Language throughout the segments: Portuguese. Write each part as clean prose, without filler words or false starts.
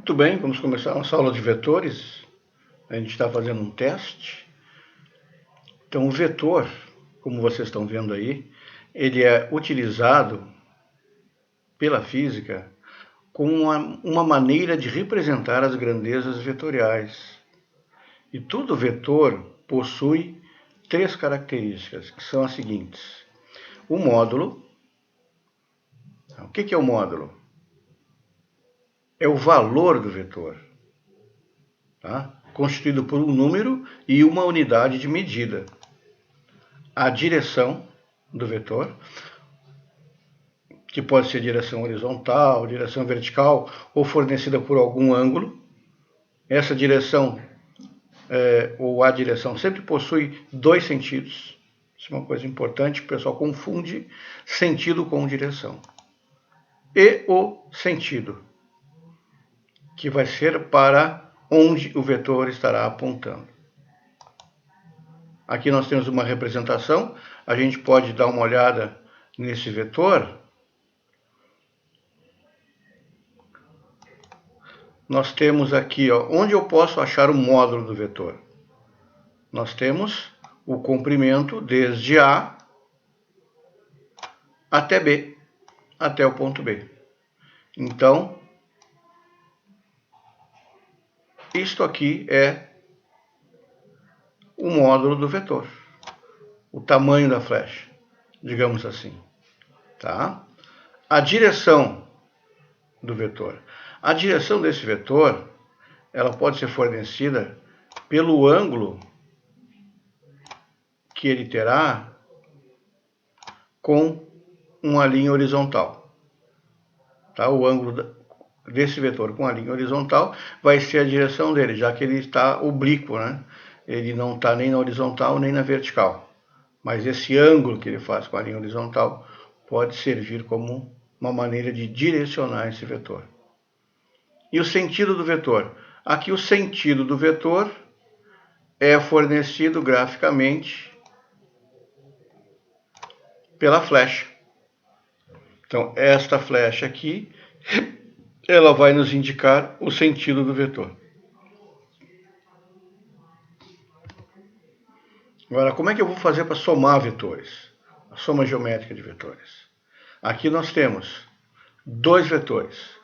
Muito bem, vamos começar a nossa aula de vetores. A gente está fazendo um teste. Então, o vetor, como vocês estão vendo aí, ele é utilizado pela física como uma maneira de representar as grandezas vetoriais. E todo vetor possui três características, que são as seguintes. O módulo. O que é o módulo? É o valor do vetor, tá? Constituído por um número e uma unidade de medida. A direção do vetor, que pode ser direção horizontal, direção vertical ou fornecida por algum ângulo. Essa direção ou a direção sempre possui dois sentidos. Isso é uma coisa importante, o pessoal confunde sentido com direção. E o sentido, que vai ser para onde o vetor estará apontando. Aqui nós temos uma representação, a gente pode dar uma olhada nesse vetor. Nós temos aqui, onde eu posso achar o módulo do vetor. Nós temos o comprimento desde A até B, até o ponto B. Então, isto aqui é o módulo do vetor, o tamanho da flecha, digamos assim, tá? A direção do vetor. A direção desse vetor, ela pode ser fornecida pelo ângulo que ele terá com uma linha horizontal. Tá? O ângulo desse vetor com a linha horizontal vai ser a direção dele, já que ele está oblíquo, né? Ele não está nem na horizontal nem na vertical. Mas esse ângulo que ele faz com a linha horizontal pode servir como uma maneira de direcionar esse vetor. E o sentido do vetor? Aqui o sentido do vetor é fornecido graficamente pela flecha. Então, esta flecha aqui, ela vai nos indicar o sentido do vetor. Agora, como é que eu vou fazer para somar vetores? A soma geométrica de vetores. Aqui nós temos dois vetores.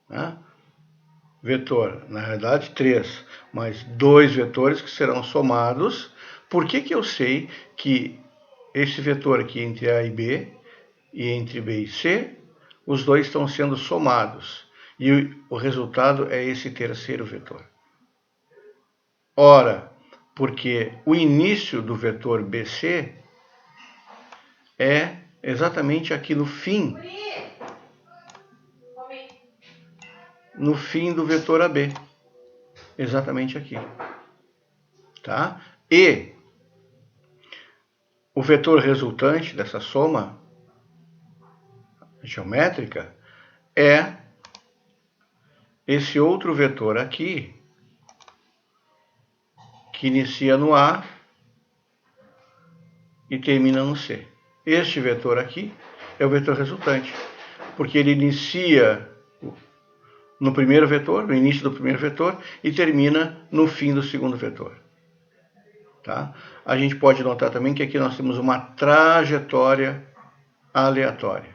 Né? Vetor, na realidade, três, mas dois vetores que serão somados. Por que eu sei que esse vetor aqui entre A e B e entre B e C, os dois estão sendo somados? E o resultado é esse terceiro vetor. Ora, porque o início do vetor BC é exatamente aqui no fim do vetor AB. Exatamente aqui. Tá? E o vetor resultante dessa soma geométrica é esse outro vetor aqui, que inicia no A e termina no C. Este vetor aqui é o vetor resultante, porque ele inicia no primeiro vetor, no início do primeiro vetor, e termina no fim do segundo vetor. Tá? A gente pode notar também que aqui nós temos uma trajetória aleatória,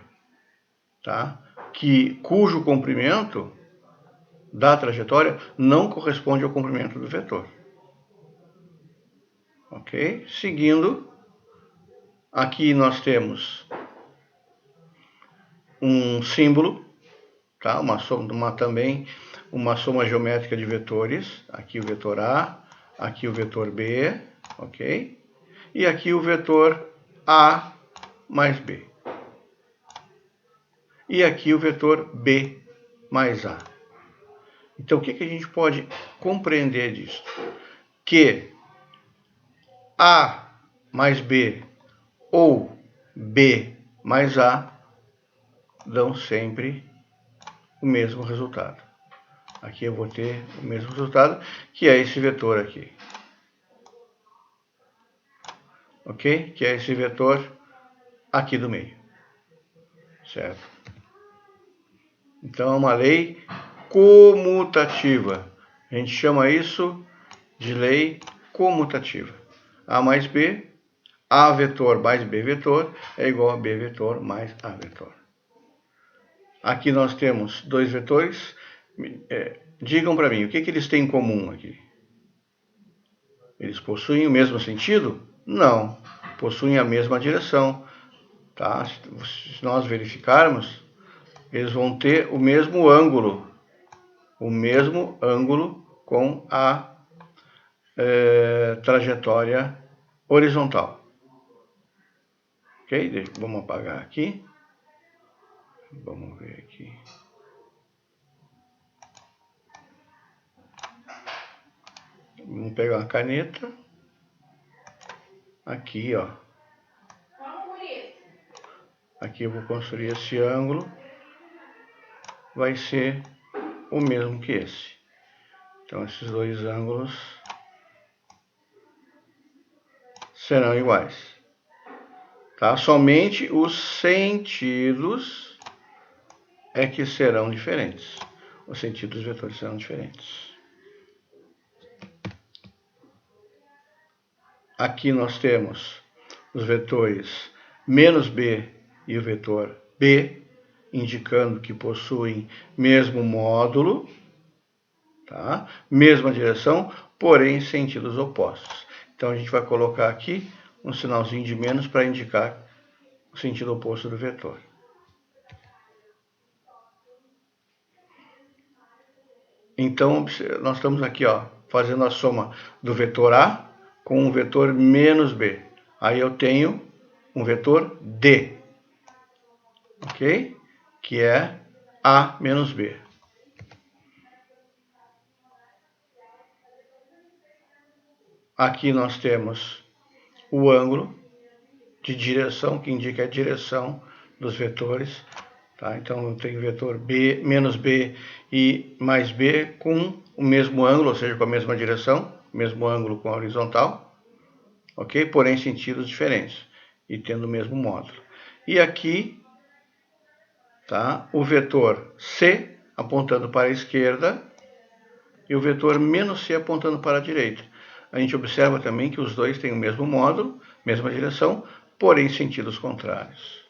tá? Cujo comprimento da trajetória não corresponde ao comprimento do vetor. Ok? Seguindo, aqui nós temos um símbolo, tá? Também uma soma geométrica de vetores. Aqui o vetor A, aqui o vetor B, ok? E aqui o vetor A mais B. E aqui o vetor B mais A. Então, o que a gente pode compreender disso? Que A mais B ou B mais A dão sempre o mesmo resultado. Aqui eu vou ter o mesmo resultado, que é esse vetor aqui. Ok? Que é esse vetor aqui do meio. Certo? Então, é uma lei comutativa. A gente chama isso de lei comutativa. A mais B, A vetor mais B vetor é igual a B vetor mais A vetor. Aqui nós temos dois vetores. Digam para mim, o que eles têm em comum aqui? Eles possuem o mesmo sentido? Não, possuem a mesma direção. Tá? Se nós verificarmos, eles vão ter o mesmo ângulo com a trajetória horizontal. Ok? Vamos apagar aqui. Vamos ver aqui. Vamos pegar uma caneta. Aqui, ó. Aqui eu vou construir esse ângulo. Vai ser o mesmo que esse. Então, esses dois ângulos serão iguais. Tá? Somente os sentidos é que serão diferentes. Os sentidos dos vetores serão diferentes. Aqui nós temos os vetores menos B e o vetor B, indicando que possuem mesmo módulo, tá? Mesma direção, porém sentidos opostos. Então a gente vai colocar aqui um sinalzinho de menos para indicar o sentido oposto do vetor. Então nós estamos aqui, ó, fazendo a soma do vetor A com um vetor menos B. Aí eu tenho um vetor D, ok? Que é A menos B. Aqui nós temos o ângulo de direção, que indica a direção dos vetores. Tá? Então eu tenho o vetor B, menos B e mais B com o mesmo ângulo, ou seja, com a mesma direção, mesmo ângulo com a horizontal, ok? Porém sentidos diferentes e tendo o mesmo módulo. E aqui, tá? O vetor C apontando para a esquerda e o vetor menos C apontando para a direita. A gente observa também que os dois têm o mesmo módulo, mesma direção, porém sentidos contrários.